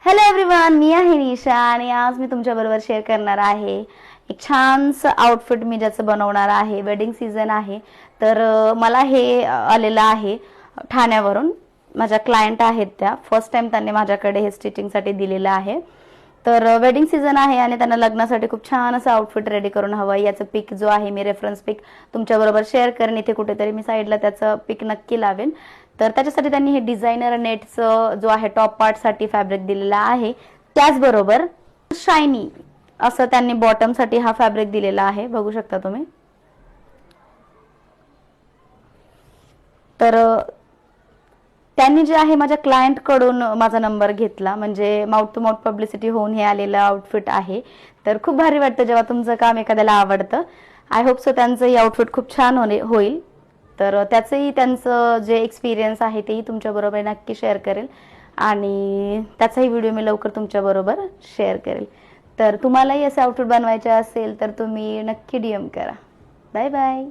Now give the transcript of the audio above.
Hello everyone, मी आहे निशा आणि आज मी तुमच्याबरोबर शेअर करणार आहे एक छानसं आउटफिट मी ज्याचं बनवणार आहे. वेडिंग सीझन आहे तर मला हे आलेलं आहे ठाण्यावरून. माझ्या क्लायंट आहेत त्या. फर्स्ट टाइम त्यांनी माझ्याकडे हे स्टिचिंगसाठी दिलेलं आहे. तर वेडिंग सीझन आहे आणि त्यांना लग्नासाठी खूप छान असं आउटफिट रेडी करून हवं. याचं पिक जो आहे मी रेफरन्स पिक तुमच्याबरोबर शेअर करेन. इथे कुठेतरी मी साईडला त्याचं पिक नक्की लावेन. तर त्याच्यासाठी त्यांनी हे डिझायनर नेटचं जो आहे टॉप पार्टसाठी फॅब्रिक दिलेला आहे. त्याचबरोबर शायनी असं त्यांनी बॉटमसाठी हा फॅब्रिक दिलेला आहे, बघू शकता तुम्ही. तर त्यांनी जे आहे माझ्या क्लायंट कडून माझा नंबर घेतला, म्हणजे माउथ टू माउथ पब्लिसिटी होऊन हे आलेलं आउटफिट आहे. तर खूप भारी वाटतं जेव्हा तुमचं काम एखाद्याला आवडतं. आय होप सो त्यांचं हे आउटफिट खूप छान होईल. तर त्याचंही त्यांचं जे एक्सपिरियन्स आहे तेही तुमच्याबरोबर नक्की शेअर करेल आणि त्याचाही व्हिडिओ मी लवकर तुमच्याबरोबर शेअर करेल. तर तुम्हालाही असे आउटफिट बनवायचे असेल तर तुम्ही नक्की DM करा. Bye bye.